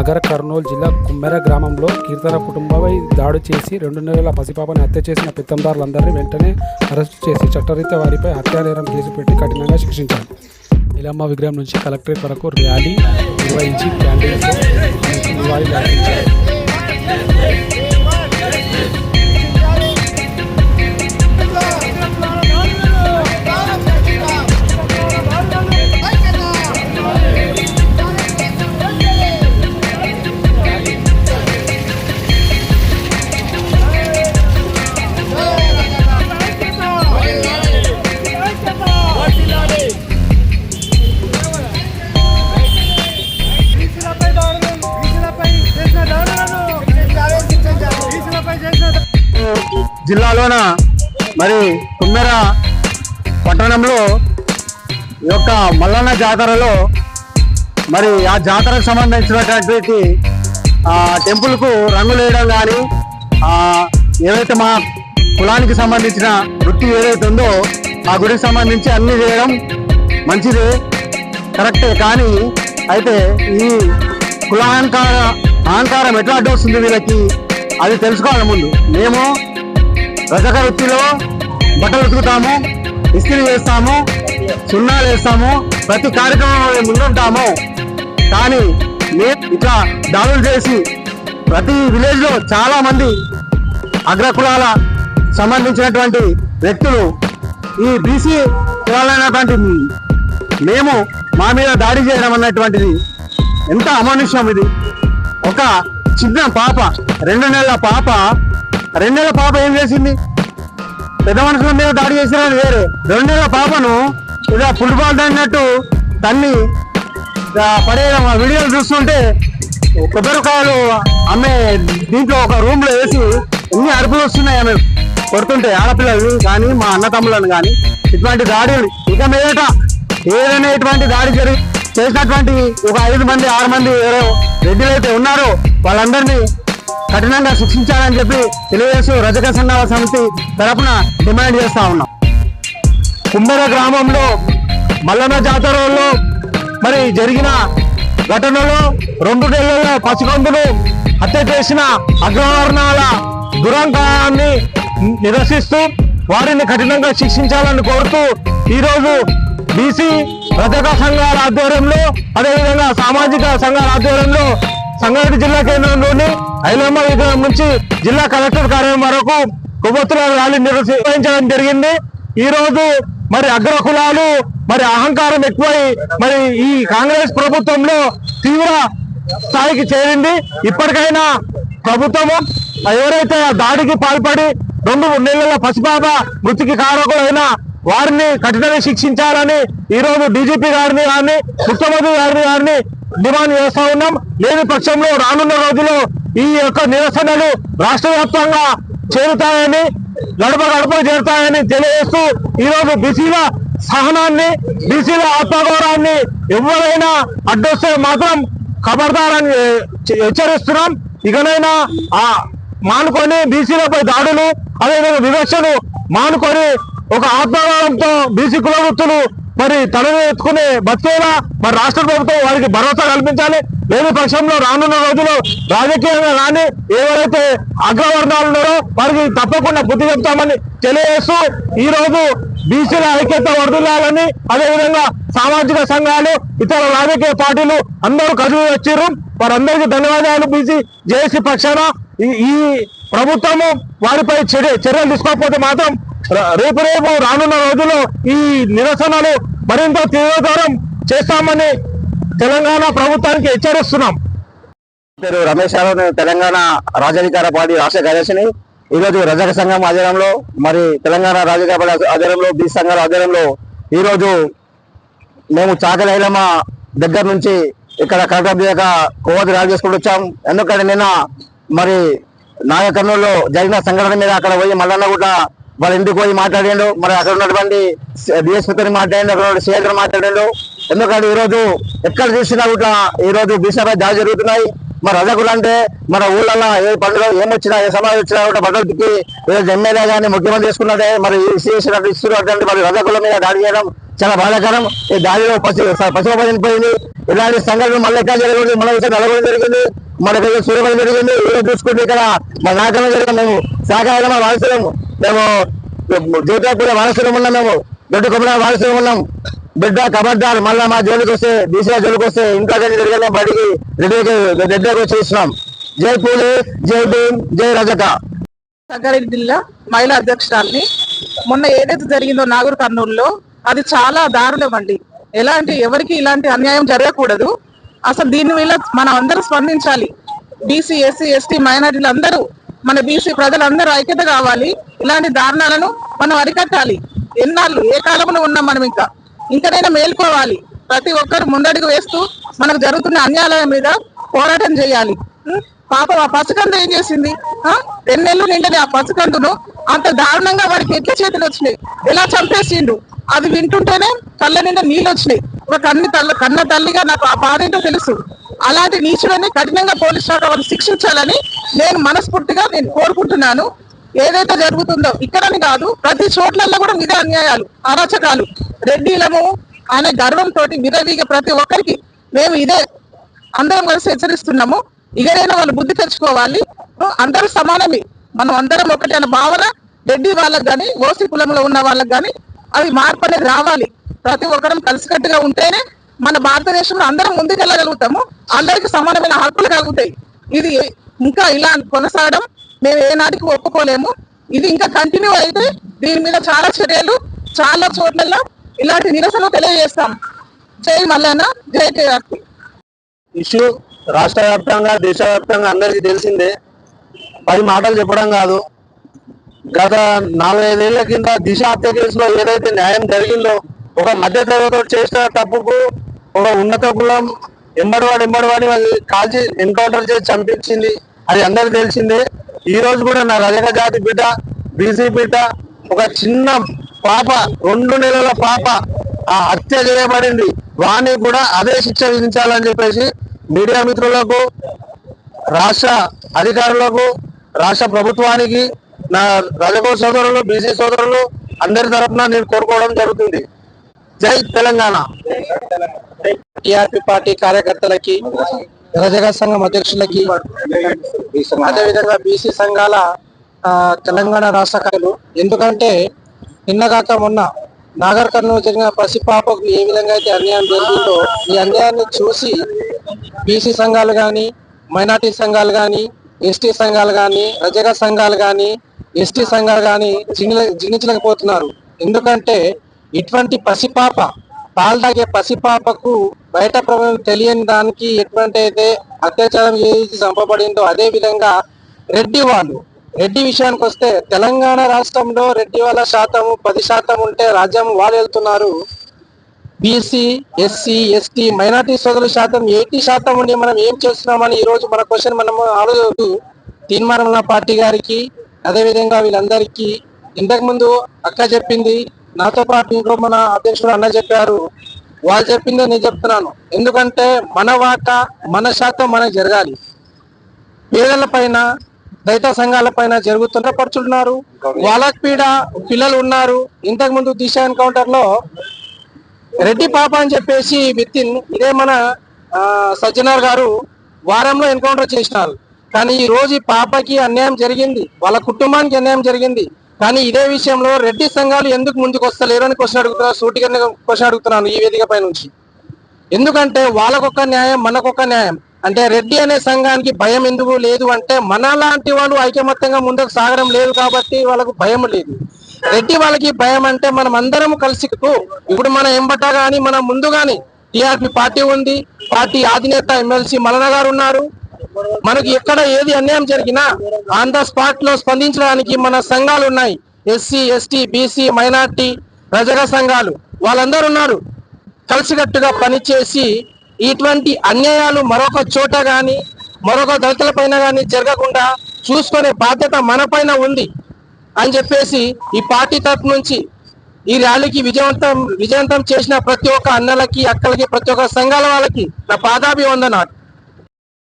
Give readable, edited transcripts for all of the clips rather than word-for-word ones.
నాగర్ కర్నూలు జిల్లా కుమ్మెర గ్రామంలో కీర్తన కుటుంబంపై దాడి చేసి 2 నెలల పసిపాపని హత్య చేసిన పెత్తందారులందరినీ వెంటనే అరెస్టు చేసి చట్టరీత్యా వారిపై హత్యానేరం కేసు పెట్టి కఠినంగా శిక్షించారు. ఇలమ్మ విగ్రహం నుంచి కలెక్టరేట్ వరకు ర్యాలీ నిర్వహించి క్యాండిల్స్తో నివాళులు అర్పించారు. జిల్లాలోన మరి కుమ్మెర పట్టణంలో ఈ యొక్క మల్లన్న జాతరలో మరి ఆ జాతరకు సంబంధించినటువంటి టెంపుల్కు రంగులు వేయడం కానీ ఏదైతే మా కులానికి సంబంధించిన వృత్తి ఏదైతే ఉందో ఆ గుడికి సంబంధించి అన్ని చేయడం మంచిదే, కరెక్టే. కానీ అయితే ఈ అహంకారం ఎట్లా అడ్డొస్తుంది వీళ్ళకి అది తెలుసుకోవాలి. ముందు మేము రజక వృత్తిలో బట్టలు ఉతుకుతాము, ఇస్త్రీ చేస్తాము, సున్నాలు వేస్తాము, ప్రతి కార్యక్రమంలో ముందుంటాము. కానీ మేము ఇట్లా దాడులు చేసి ప్రతి విలేజ్లో చాలా మంది అగ్రకులాల సంబంధించినటువంటి వ్యక్తులు ఈ బీసీ కులాలైనటువంటి మేము మా మీద దాడి చేయడం అన్నటువంటిది ఎంత అమానుష్యం. ఇది ఒక చిన్న పాప, 2 నెలల పాప, 2 నెలల పాప ఏం చేసింది? పెద్ద మనుషుల మీద దాడి చేసినది వేరే. 2 నెలల పాపను ఇలా ఫుట్బాల్ అన్నట్టు తన్ని పడేయడం వీడియోలు చూస్తుంటే కొబ్బరికాయలు అమ్మే దీంట్లో ఒక రూమ్ లో వేసి ఎన్ని అరుపులు వస్తున్నాయి ఆమె కొడుతుంటే, ఆడపిల్లల్ని కానీ మా అన్నతమ్ములను కానీ. ఇటువంటి దాడులు ఇక మీదట ఏదైనా ఇటువంటి దాడి చేసినటువంటి ఒక 5 మంది 6 మంది ఎవరో రెడ్డిలు అయితే ఉన్నారో వాళ్ళందరినీ కఠినంగా శిక్షించాలని చెప్పి తెలుగుదేశం రజక సంఘాల సమితి తరఫున డిమాండ్ చేస్తా ఉన్నాం. కుమ్మెర గ్రామంలో మల్లన్న జాతరలో మరి జరిగిన ఘటనలో 2 నెలల పసికందులు హత్య చేసిన అగ్రవర్ణాల దురంకారాన్ని నిరసిస్తూ వారిని కఠినంగా శిక్షించాలని కోరుతూ ఈరోజు బీసీ రజక సంఘాల ఆధ్వర్యంలో, అదేవిధంగా సామాజిక సంఘాల ఆధ్వర్యంలో సంగారెడ్డి జిల్లా కేంద్రంలోని ఐలమ్మ విగ్రహం నుంచి జిల్లా కలెక్టర్ కార్యాలయం వరకు కొవ్వొత్తుల ర్యాలీ నిర్వహించడం జరిగింది. ఈ రోజు మరి అగ్రకులాలు మరి అహంకారం ఎక్కువై మరి ఈ కాంగ్రెస్ ప్రభుత్వంలో తీవ్ర స్థాయికి చేరింది. ఇప్పటికైనా ప్రభుత్వము ఎవరైతే దాడికి పాల్పడి 2 నెలల పసిపాప మృతికి కారకులైన వారిని కఠినంగా శిక్షించాలని ఈ రోజు డీజీపీ గారిని కానీ ముఖ్యమంత్రి గారిని డిమాండ్ చేస్తా ఉన్నాం. లేని పక్షంలో రానున్న రోజుల్లో ఈ యొక్క నిరసనలు రాష్ట్ర వ్యాప్తంగా చేరుతాయని, గడప చేరుతాయని తెలియజేస్తూ ఈరోజు బీసీల సహనాన్ని, బీసీల ఆత్మగౌరవాన్ని ఎవరైనా అడ్డొస్తే మాత్రం ఖబర్దారని హెచ్చరిస్తున్నాం. ఇకనైనా మానుకొని బీసీలపై దాడులు, అదేవిధంగా వివక్షను మానుకొని ఒక ఆత్మగౌరవంతో బీసీ కుల వృత్తులు మరి తలెత్తుకునే బతికేలా మరి రాష్ట్ర ప్రభుత్వం వారికి భరోసా కల్పించాలి. లేని పక్షంలో రానున్న రోజుల్లో రాజకీయంగా కానీ ఎవరైతే అగ్రవర్ణాలు ఉన్నారో వారికి తప్పకుండా బుద్ధి చెప్తామని తెలియజేస్తూ ఈ రోజు బీసీల ఐక్యత వర్ధిల్లాలని, అదేవిధంగా సామాజిక సంఘాలు, ఇతర రాజకీయ పార్టీలు అందరూ కదిలి వచ్చారు. వారందరికీ ధన్యవాదాలు. బీసీ జేఏసీ పక్షాన ఈ ప్రభుత్వము వారిపై చర్యలు తీసుకోకపోతే మాత్రం రేపు రానున్న రోజుల్లో ఈ నిరసనలు మరింత తీవ్రతరం చేస్తామని తెలంగాణ ప్రభుత్వానికి హెచ్చరిస్తున్నాం. పేరు రమేష్ యాదవ్, తెలంగాణ రాజాధికార పార్టీ రాష్ట్ర కార్యదర్శిని. ఈరోజు రజక సంఘం ఆధ్వర్యంలో మరి తెలంగాణ రాజకీయ పార్టీ ఆధ్వర్యంలో బీసీ సంఘాల ఆధ్వర్యంలో ఈరోజు మేము చాకలి ఐలమ్మ దగ్గర నుంచి ఇక్కడ కలెక్టర్ దాకా కొవ్వొత్తి ర్యాలీ చేసుకుంటూ వచ్చాం. ఎందుకంటే నిన్న మరి నాగర్ కర్నూలులో జరిగిన సంఘటన మీద అక్కడ పోయి మల్లన్న కూడా వాళ్ళ ఇంటికి పోయి మాట్లాడాడు. మరి అక్కడ ఉన్నటువంటి డిఎస్పీతో మాట్లాడాడు, అక్కడ ఉన్న సీఎంతో మాట్లాడాడు. ఎందుకంటే ఈరోజు ఎక్కడ చూసినా కూడా ఈరోజు బీసీపై దాడి జరుగుతున్నాయి. మరి రజకులు అంటే మన ఊళ్ళలో ఏ పండుగ ఏమొచ్చినా ఏ సమాజం వచ్చినా కూడా బట్టలు తిప్పి ఎమ్మెల్యే కానీ ముఖ్యమంత్రి చేసుకున్నట్టే మరి ఇస్తున్నట్టు మరి రజకుల మీద దాడి చేయడం చాలా బాధాకరం. ఈ దాడిలో పశువుపై చనిపోయింది. ఇలాంటి సంఘటనలు మళ్ళీ ఎక్కడ జరగదు, మళ్ళీ నలగడం జరిగింది, మన సూర్యపడి జరిగింది. ఏదో చూసుకుంటే ఇక్కడ మన నాయకులు జరిగిన మేము శాఖ వారసులము, మేము జ్యోతిపూర వారసులం ఉన్నాం, మేము దొడ్డు కొమ్మల వారసులం ఉన్నాం. బిడ్డ ఖబర్దార్ మళ్ళీ మా జోలికి వస్తే బీసీ జోలికి వస్తే ఇంట్లో జరిగిన బయటికి రెడ్డికి వచ్చి ఇస్తున్నాం. జై పూలే, జై భీమ్, జై రజక. సంగారెడ్డి జిల్లా మహిళా అధ్యక్షురాలని. మొన్న ఏదైతే జరిగిందో నాగూర్ కర్నూలులో అది చాలా దారుణం అండి. ఎవరికి ఇలాంటి అన్యాయం జరగకూడదు. అసలు దీని మీద మనం అందరూ స్పందించాలి. బీసీ, ఎస్సీ, ఎస్టీ, మైనారిటీలు అందరూ, మన బీసీ ప్రజలందరూ ఐక్యత కావాలి. ఇలాంటి దారుణాలను మనం అరికట్టాలి. ఎన్నాళ్ళు ఏ కాలంలో ఉన్నాం మనం, ఇంకనైనా మేల్కోవాలి. ప్రతి ఒక్కరు ముందడుగు వేస్తూ మనకు జరుగుతున్న అన్యాయాల మీద పోరాటం చేయాలి. పాప ఆ పసికందు ఏం చేసింది? 2 నెలలు నిండని ఆ పసికందును అంత దారుణంగా వాడికి ఎట్ల చేతులు వచ్చినాయి, ఎలా చంపేసిండు, అది వింటుంటేనే కళ్ళ నిండా నీళ్ళు వచ్చినాయి. ఒక కన్న తల్లిగా నాకు ఆ బాధ ఏంటో తెలుసు. అలాంటి నీచులని కఠినంగా పోలీస్ శాఖ వారు శిక్షించాలని నేను మనస్ఫూర్తిగా కోరుకుంటున్నాను. ఏదైతే జరుగుతుందో ఇక్కడని కాదు, ప్రతి చోట్లలో కూడా ఇదే అన్యాయాలు, అరాచకాలు. రెడ్డిలము అనే గర్వంతో విరవీగ ప్రతి ఒక్కరికి మేము ఇదే అందరం కలిసి హెచ్చరిస్తున్నాము. ఇకనైనా వాళ్ళు బుద్ధి తెచ్చుకోవాలి. అందరూ సమానమే, మనం అందరం ఒకటి అనే భావన రెడ్డి వాళ్ళకి కానీ ఓసీ కులంలో ఉన్న వాళ్ళకి కానీ అవి మార్పు అనేది రావాలి. ప్రతి ఒక్కరం కలిసికట్టుగా ఉంటేనే మన భారతదేశంలో అందరం ముందుకెళ్ళగలుగుతాము. అందరికి సమానమైన హక్కులు కలుగుతాయి. ఇది ఇంకా ఇలా కొనసాగడం మేము ఏనాటికి ఒప్పుకోలేము. ఇది ఇంకా కంటిన్యూ అయితే దీని మీద చాలా చర్యలు, చాలా చోట్ల ఇలాంటి నిరసన తెలియజేస్తాం. జై మల్లన్న, జై కేఆర్పి. ఇష్యూ రాష్ట్ర వ్యాప్తంగా, దేశవ్యాప్తంగా అందరికీ తెలిసిందే. 10 మాటలు చెప్పడం కాదు. గత 4-5 ఏళ్ల కింద దిశ హత్య కేసులో ఏదైతే న్యాయం జరిగిందో, ఒక మధ్య తరగతి చేసిన తప్పుకు ఒక ఉన్నత కులం ఎంబడివాడి వాళ్ళు కాల్చి ఎన్కౌంటర్ చేసి చంపించింది. అది అందరికి తెలిసిందే. ఈ రోజు కూడా నా రజక జాతి బిడ్డ, బీసీ బిడ్డ, ఒక చిన్న పాప, 2 నెలల పాప ఆ హత్య చేయబడింది. వాణ్ణి కూడా అదే శిక్ష విధించాలని చెప్పేసి మీడియా మిత్రులకు, రాష్ట్ర అధికారులకు, రాష్ట్ర ప్రభుత్వానికి, నా రజక సోదరులు, బీసీ సోదరులు అందరి తరఫున నేను కోరుకోవడం జరుగుతుంది. జై తెలంగాణ. టిఆర్పి పార్టీ కార్యకర్తలకి, రజక సంఘం అధ్యక్షులకి, అదేవిధంగా బీసీ సంఘాల తెలంగాణ రాష్ట్ర కార్యలు, ఎందుకంటే నిన్నగాక మొన్న నాగర్ కర్నూలు జరిగిన పసిపాపకు ఏ విధంగా అయితే అన్యాయం జరిగిందో, ఈ అన్యాయాన్ని చూసి బీసీ సంఘాలు కానీ, మైనార్టీ సంఘాలు కానీ, ఎస్టీ సంఘాలు కానీ, రజక సంఘాలు కానీ, ఎస్టీ సంఘాలు కానీ జీర్ణించలేకపోతున్నారు. ఎందుకంటే ఇటువంటి పసిపాప, పాలు తాగే పసిపాపకు బయట ప్రభావం తెలియని దానికి ఎటువంటి అయితే అత్యాచారం చేసి చంపబడిందో, అదే విధంగా రెడ్డి విషయానికి వస్తే తెలంగాణ రాష్ట్రంలో రెడ్డి వాళ్ళ శాతము 10% ఉంటే రాజ్యం వాళ్ళు వెళ్తున్నారు. బీసీ, ఎస్సీ, ఎస్టీ, మైనార్టీ సోదరుల శాతం 80% ఉండి మనం ఏం చేస్తున్నామని ఈ రోజు మన క్వశ్చన్ మనము ఆలోచన తీర్మానం పార్టీ గారికి, అదేవిధంగా వీళ్ళందరికీ ఇంతకుముందు అక్క చెప్పింది, నాతో పాటు ఇంకో మన అధ్యక్షుడు అన్న చెప్పారు, వాళ్ళు చెప్పిందే నేను చెప్తున్నాను. ఎందుకంటే మన వాటా, మన శాతం మనకు జరగాలి. పేదల పైన, రైతు సంఘాల పైన పడుచున్నారు. వాళ్ళకి పీడ పిల్లలు ఉన్నారు. ఇంతకు ముందు దిశ ఎన్కౌంటర్ లో రెడ్డి పాప అని చెప్పేసి ఇదే మన సజ్జనార్ గారు వారంలో ఎన్కౌంటర్ చేసినారు. కానీ ఈ రోజు ఈ పాపకి అన్యాయం జరిగింది, వాళ్ళ కుటుంబానికి అన్యాయం జరిగింది. కానీ ఇదే విషయంలో రెడ్డి సంఘాలు ఎందుకు ముందుకు వస్తలేరు అని క్వశ్చన్ అడుగుతున్నారు. సూటిగా క్వశ్చన్ అడుగుతున్నాను ఈ వేదిక పై నుంచి. ఎందుకంటే వాళ్ళకొక న్యాయం, మనకొక న్యాయం. అంటే రెడ్డి అనే సంఘానికి భయం ఎందుకు లేదు అంటే, మన లాంటి వాళ్ళు ఐకమత్యంగా ముందుకు సాగడం లేదు కాబట్టి వాళ్ళకు భయం లేదు. రెడ్డి వాళ్ళకి భయం అంటే మనం అందరం కలిసి, ఇప్పుడు మన ఎంబట గాని మన ముందు గాని టీఆర్పీ పార్టీ ఉంది, పార్టీ అధినేత ఎమ్మెల్సీ మల్లన్న గారు ఉన్నారు. మనకి ఎక్కడ ఏది అన్యాయం జరిగినా ఆన్ ద స్పాట్ లో స్పందించడానికి మన సంఘాలు ఉన్నాయి. ఎస్సీ, ఎస్టీ, బీసీ, మైనార్టీ, రజక సంఘాలు వాళ్ళందరూ ఉన్నారు. కలిసికట్టుగా పనిచేసి ఇటువంటి అన్యాయాలు మరొక చోట గాని, మరొక దళితుల పైన గాని జరగకుండా చూసుకునే బాధ్యత మన పైన ఉంది అని చెప్పేసి ఈ పార్టీ తరఫు నుంచి ఈ ర్యాలీకి విజయవంతం చేసిన ప్రతి ఒక్క అన్నలకి, అక్కలకి, ప్రతి ఒక్క సంఘాల వాళ్ళకి నా పాదాభివందనాలు.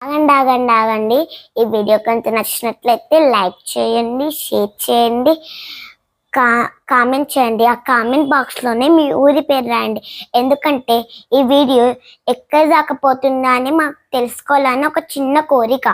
ఆగండి. ఈ వీడియో కనుక నచ్చినట్లయితే లైక్ చేయండి, షేర్ చేయండి, కామెంట్ చేయండి. ఆ కామెంట్ బాక్స్లోనే మీ ఊరి పేరు రాయండి. ఎందుకంటే ఈ వీడియో ఎక్కడ దాకా పోతుందా అని మాకు తెలుసుకోవాలని ఒక చిన్న కోరిక.